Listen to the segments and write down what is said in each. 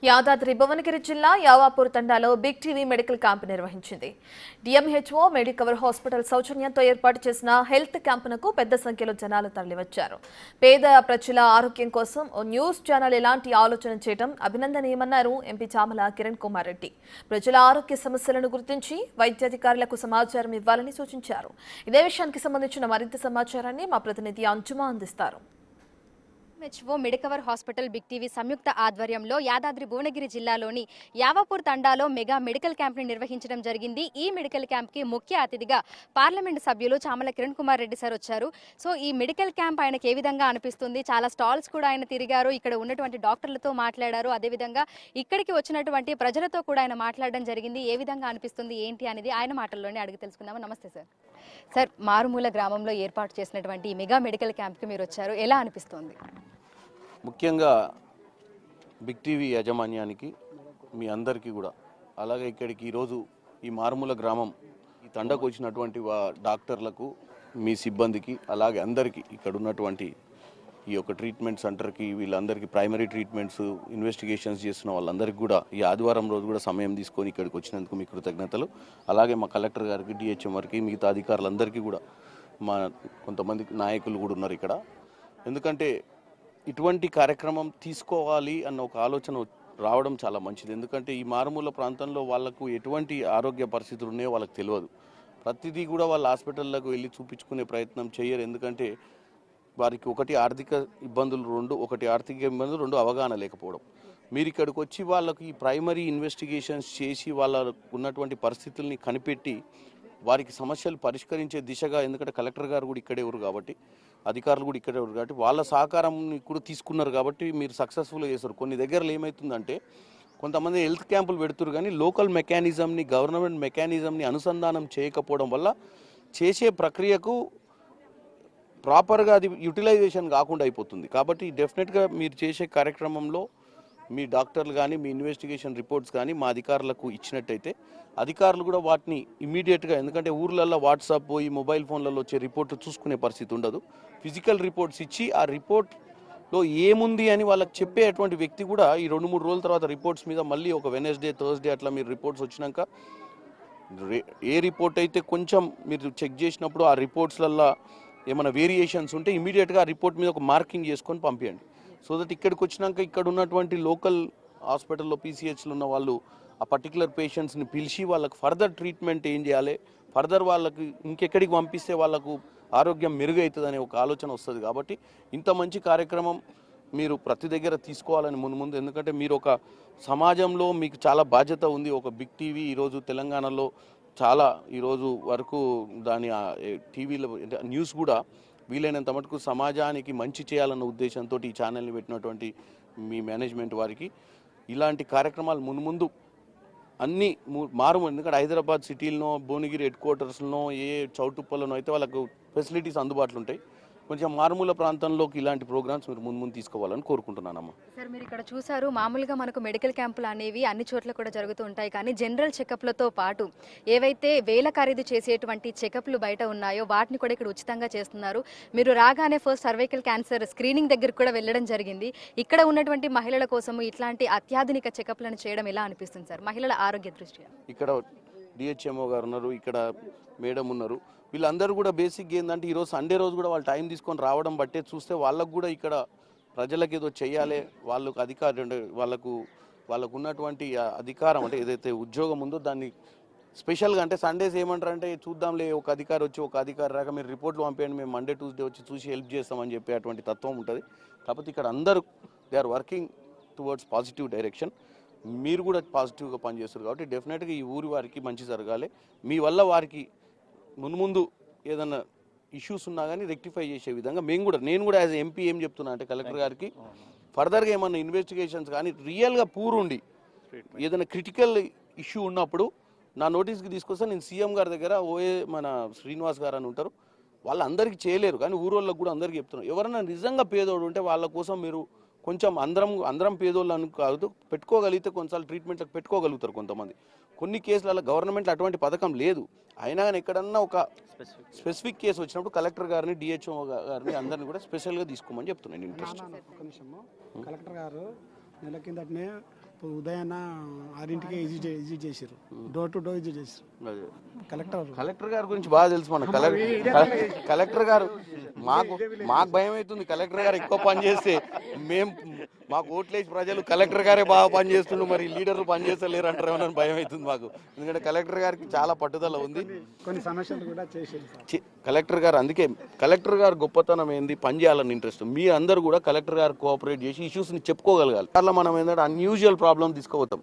యాదాద్రి భువనగిరి జిల్లా యావాపూర్ తండాలో big TV medical camp నిర్వహించింది. డిఎంహెచ్ఓ మెడికవర్ హాస్పిటల్ సౌజన్యంతో ఏర్పాటు చేసిన హెల్త్ క్యాంపునకు పెద్ద సంఖ్యలో జనాలు తరలివచ్చారు. పేద ప్రజల ఆరోగ్యం కోసం ఓ న్యూస్ ఛానల్ ఎలాంటి ఆలోచన చేయడం అభినందనీయమన్నారు ఎంపీ చామల కిరణ్ కుమార్ రెడ్డి. ప్రజల ఆరోగ్య సమస్యలను గుర్తించి వైద్యాధికారులకు సమాచారం ఇవ్వాలని సూచించారు. ఇదే విషయానికి సంబంధించిన మరింత సమాచారాన్ని మా ప్రతినిధి అంజుమా అందిస్తారు. DMHO Medicover hospital big TV సంయుక్త ఆధ్వర్యంలో యాదాద్రి భువనగిరి జిల్లాలోని యావాపూర్ తండాలో మెగా మెడికల్ క్యాంప్ ని నిర్వహించడం జరిగింది. ఈ మెడికల్ క్యాంప్ కి ముఖ్య అతిథిగా పార్లమెంట్ సభ్యులు చామల కిరణ్ కుమార్ రెడ్డి సార్ వచ్చారు. సో ఈ మెడికల్ క్యాంప్ ఆయనకు ఏ విధంగా అనిపిస్తుంది, చాలా స్టాల్స్ కూడా ఆయన తిరిగారు, ఇక్కడ ఉన్నటువంటి డాక్టర్లతో మాట్లాడారు, అదేవిధంగా ఇక్కడికి వచ్చినటువంటి ప్రజలతో కూడా ఆయన మాట్లాడడం జరిగింది. ఏ విధంగా అనిపిస్తుంది ఏంటి అనేది ఆయన మాటల్లోనే అడిగి తెలుసుకుందాము. నమస్తే సార్. సార్, మారుమూల గ్రామంలో ఏర్పాటు చేసినటువంటి ఈ మెగా మెడికల్ క్యాంప్కి మీరు వచ్చారు, ఎలా అనిపిస్తుంది? ముఖ్యంగా బిగ్ టీవీ యాజమాన్యానికి, మీ అందరికీ కూడా, అలాగే ఇక్కడికి ఈరోజు ఈ మారుమూల గ్రామం ఈ తండకు వచ్చినటువంటి డాక్టర్లకు, మీ సిబ్బందికి, అలాగే అందరికీ ఇక్కడ ఉన్నటువంటి ఈ యొక్క ట్రీట్మెంట్ సెంటర్కి, వీళ్ళందరికీ ప్రైమరీ ట్రీట్మెంట్స్ ఇన్వెస్టిగేషన్స్ చేస్తున్న వాళ్ళందరికీ కూడా ఈ ఆదివారం రోజు కూడా సమయం తీసుకొని ఇక్కడికి వచ్చినందుకు మీ కృతజ్ఞతలు. అలాగే మా కలెక్టర్ గారికి, డిహెచ్ఎం గారికి, మిగతా అధికారులందరికీ కూడా, మా కొంతమంది నాయకులు కూడా ఉన్నారు ఇక్కడ. ఎందుకంటే ఇటువంటి కార్యక్రమం తీసుకోవాలి అన్న ఒక ఆలోచన రావడం చాలా మంచిది. ఎందుకంటే ఈ మారుమూల ప్రాంతంలో వాళ్ళకు ఎటువంటి ఆరోగ్య పరిస్థితులు ఉన్నాయో వాళ్ళకి తెలియదు. ప్రతిదీ కూడా వాళ్ళ హాస్పిటల్లోకి వెళ్ళి చూపించుకునే ప్రయత్నం చేయరు. ఎందుకంటే వారికి ఒకటి ఆర్థిక ఇబ్బందులు, రెండు అవగాహన లేకపోవడం. మీరు ఇక్కడికి వచ్చి వాళ్ళకి ఈ ప్రైమరీ ఇన్వెస్టిగేషన్స్ చేసి వాళ్ళకు ఉన్నటువంటి పరిస్థితుల్ని కనిపెట్టి వారికి సమస్యలు పరిష్కరించే దిశగా, ఎందుకంటే కలెక్టర్ గారు కూడా ఇక్కడే ఊరు కాబట్టి, అధికారులు కూడా ఇక్కడే ఊరు కాబట్టి వాళ్ళ సహకారం కూడా తీసుకున్నారు కాబట్టి మీరు సక్సెస్ఫుల్గా చేస్తారు. కొన్ని దగ్గరలో ఏమవుతుందంటే కొంతమంది హెల్త్ క్యాంపులు పెడుతున్నారు కానీ లోకల్ మెకానిజంని, గవర్నమెంట్ మెకానిజంని అనుసంధానం చేయకపోవడం వల్ల చేసే ప్రక్రియకు ప్రాపర్గా అది యూటిలైజేషన్ కాకుండా అయిపోతుంది. కాబట్టి డెఫినెట్గా మీరు చేసే కార్యక్రమంలో మీ డాక్టర్లు కానీ, మీ ఇన్వెస్టిగేషన్ రిపోర్ట్స్ కానీ మా అధికారులకు ఇచ్చినట్టయితే అధికారులు కూడా వాటిని ఇమీడియట్గా, ఎందుకంటే ఊర్లలో వాట్సాప్, ఈ మొబైల్ ఫోన్లలో వచ్చే రిపోర్ట్లు చూసుకునే పరిస్థితి ఉండదు. ఫిజికల్ రిపోర్ట్స్ ఇచ్చి ఆ రిపోర్ట్లో ఏముంది అని వాళ్ళకి చెప్పేటువంటి వ్యక్తి కూడా ఈ 2-3 రోజుల తర్వాత రిపోర్ట్స్ మీద మళ్ళీ ఒక వెనస్డే, థర్స్డే అట్లా మీరు రిపోర్ట్స్ వచ్చినాక ఏ రిపోర్ట్ అయితే కొంచెం మీరు చెక్ చేసినప్పుడు ఆ రిపోర్ట్స్లలో ఏమైనా వేరియేషన్స్ ఉంటే ఇమీడియట్గా ఆ రిపోర్ట్ మీద ఒక మార్కింగ్ చేసుకొని పంపించండి. సో దట్ ఇక్కడికి వచ్చినాక ఇక్కడ ఉన్నటువంటి లోకల్ హాస్పిటల్లో, పీసీహెచ్లో ఉన్న వాళ్ళు ఆ పర్టికులర్ పేషెంట్స్ని పిలిచి వాళ్ళకి ఫర్దర్ ట్రీట్మెంట్ ఏం చేయాలి, ఫర్దర్ వాళ్ళకి ఇంకెక్కడికి పంపిస్తే వాళ్ళకు ఆరోగ్యం మెరుగవుతుందనే ఒక ఆలోచన వస్తుంది. కాబట్టి ఇంత మంచి కార్యక్రమం మీరు ప్రతి దగ్గర తీసుకోవాలని ముందు, ఎందుకంటే మీరు ఒక సమాజంలో మీకు చాలా బాధ్యత ఉంది. ఒక బిగ్ టీవీ ఈరోజు తెలంగాణలో చాలా ఈరోజు వరకు దాని టీవీలో న్యూస్ కూడా వీలైనంత మటుకు సమాజానికి మంచి చేయాలన్న ఉద్దేశంతో ఈ ఛానల్ని పెట్టినటువంటి మీ మేనేజ్మెంట్ వారికి ఇలాంటి కార్యక్రమాలు ముందు అన్నీ ఎందుకంటే హైదరాబాద్ సిటీలో, భువనగిరి హెడ్ క్వార్టర్స్లో, ఏ చౌటుప్పలను అయితే వాళ్ళకు ఫెసిలిటీస్ అందుబాటులో ఉంటాయి. కొంచెం మారుమూల ప్రాంతంలోకి ఇలాంటి ప్రోగ్రామ్స్ మీరు ముందు తీసుకోవాలని కోరుకుంటున్నానమ్మా. సార్, మీరు ఇక్కడ చూసారు, మామూలుగా మనకు మెడికల్ క్యాంపులు అనేవి అన్ని చోట్ల కూడా జరుగుతూ ఉంటాయి. కానీ జనరల్ చెకప్లతో పాటు ఏవైతే వేల ఖరీదు చేసేటువంటి చెకప్లు బయట ఉన్నాయో వాటిని కూడా ఇక్కడ ఉచితంగా చేస్తున్నారు. మీరు రాగానే ఫస్ట్ సర్వైకల్ క్యాన్సర్ స్క్రీనింగ్ దగ్గరకు కూడా వెళ్ళడం జరిగింది. ఇక్కడ ఉన్నటువంటి మహిళల కోసం ఇట్లాంటి అత్యాధునిక చెకప్లను చేయడం ఎలా అనిపిస్తుంది సార్, మహిళల ఆరోగ్య దృష్ట్యా? ఇక్కడ డిహెచ్ఎంఓ గారు ఉన్నారు, ఇక్కడ మేడం ఉన్నారు, వీళ్ళందరూ కూడా బేసిక్గా ఏంటంటే ఈరోజు సండే రోజు కూడా వాళ్ళు టైం తీసుకొని రావడం బట్టే చూస్తే వాళ్ళకు కూడా ఇక్కడ ప్రజలకు ఏదో చెయ్యాలి, వాళ్ళకు వాళ్ళకు ఉన్నటువంటి అధికారం, అంటే ఏదైతే ఉద్యోగం ఉందో దాన్ని స్పెషల్గా, అంటే సండేస్ ఏమంటారంటే చూద్దాంలే, ఒక అధికారి రాక మీరు రిపోర్ట్లు పంపేయండి, మేము మండే ట్యూస్డే వచ్చి చూసి హెల్ప్ చేస్తామని చెప్పే అటువంటి తత్వం ఉంటుంది. కాకపోతే ఇక్కడ అందరూ they are working towards positive direction. మీరు కూడా పాజిటివ్గా పనిచేస్తారు కాబట్టి డెఫినెట్గా ఈ ఊరి వారికి మంచి జరగాలి. మీ వల్ల వారికి ముందు ఏదైనా ఇష్యూస్ ఉన్నా కానీ రెక్టిఫై చేసే విధంగా నేను కూడా యాజ్ ఎంపీ ఏం చెప్తున్నా అంటే కలెక్టర్ గారికి ఫర్దర్గా ఏమన్నా ఇన్వెస్టిగేషన్స్ కానీ రియల్గా పూరుండి ఏదైనా క్రిటికల్ ఇష్యూ ఉన్నప్పుడు నా నోటీస్కి తీసుకొస్తే నేను సీఎం గారి దగ్గర మన శ్రీనివాస్ గారు అని ఉంటారు, వాళ్ళందరికీ చేయలేరు కానీ ఊరోళ్ళకి కూడా అందరికీ చెప్తున్నారు. ఎవరైనా నిజంగా పేదోడు ఉంటే వాళ్ళ కోసం మీరు కొంచెం అందరం పేదోళ్ళని కాదు పెట్టుకోగలిగితే కొన్నిసార్లు ట్రీట్మెంట్లకు పెట్టుకోగలుగుతారు కొంతమంది. కొన్ని కేసులలో గవర్నమెంట్లో అటువంటి పథకం లేదు. అయినా కానీ ఎక్కడన్నా ఒక స్పెసిఫిక్ కేసు వచ్చినప్పుడు కలెక్టర్ గారిని, డిహెచ్ఓ గారిని అందరినీ కూడా స్పెషల్గా తీసుకోమని చెప్తున్నాను. ఇంట్రెస్ట్ కలెక్టర్ గారు నెల కిందటనే ఉదయాన్న 6ంటికే విజిట్ చేశారు, డోర్ టు డోర్ విజిట్ చేశారు. అదే. కలెక్టర్ కలెక్టర్ గారి గురించి బాగా తెలుసు మన కలెక్టర్ గారు మాకు భయం అవుతుంది. కలెక్టర్ గారు ఎక్కువ పని చేస్తే మాకు ఓట్లేసి ప్రజలు కలెక్టర్ గారే బాగా పని చేస్తుండ్రు, మరి లీడర్లు పని చేస్తలేరు అంటారేమో భయం అవుతుంది మాకు. ఎందుకంటే కలెక్టర్ గారికి చాలా పట్టుదల ఉంది. కొన్ని సమస్యలు కూడా చేశారు కలెక్టర్ గారు. అందుకే కలెక్టర్ గారు గొప్పతనం ఏంది, పని చేయాలని ఇంట్రెస్ట్. మీ అందరూ కూడా కలెక్టర్ గారు కోఆపరేట్ చేసి ఇష్యూస్ని చెప్పుకోగలగాలి. అట్లా మనం ఏంటంటే అన్యూజువల్ ప్రాబ్లం తీసుకుపోతాం,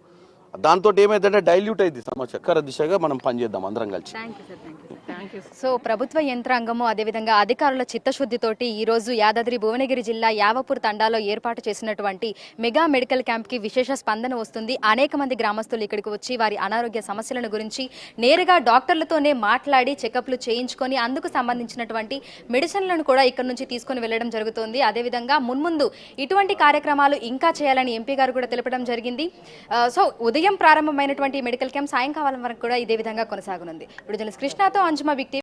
దాంతో ఏమైందంటే డైల్యూట్ అయింది సమస్య. చక్కర దిశగా మనం పనిచేద్దాం అందరం కలిసి. సో ప్రభుత్వ యంత్రాంగము అదేవిధంగా అధికారుల చిత్తశుద్ధితోటి ఈ రోజు యాదాద్రి భువనగిరి జిల్లా యావపూర్ తండాలో ఏర్పాటు చేసినటువంటి మెగా మెడికల్ క్యాంప్ కి విశేష స్పందన వస్తుంది. అనేక మంది గ్రామస్తులు ఇక్కడికి వచ్చి వారి అనారోగ్య సమస్యలను గురించి నేరుగా డాక్టర్లతోనే మాట్లాడి చెకప్లు చేయించుకొని అందుకు సంబంధించినటువంటి మెడిసిన్లను కూడా ఇక్కడ నుంచి తీసుకొని వెళ్లడం జరుగుతుంది. అదేవిధంగా మున్ముందు ఇటువంటి కార్యక్రమాలు ఇంకా చేయాలని ఎంపీ గారు కూడా తెలపడం జరిగింది. సో ఉదయం ప్రారంభమైనటువంటి మెడికల్ క్యాంప్ సాయంకాలం వరకు కూడా ఇదే విధంగా కొనసాగనుంది. ఇప్పుడు జర్నలిస్ట్ కృష్ణతో అంజుమా, బిగ్ టీవీ.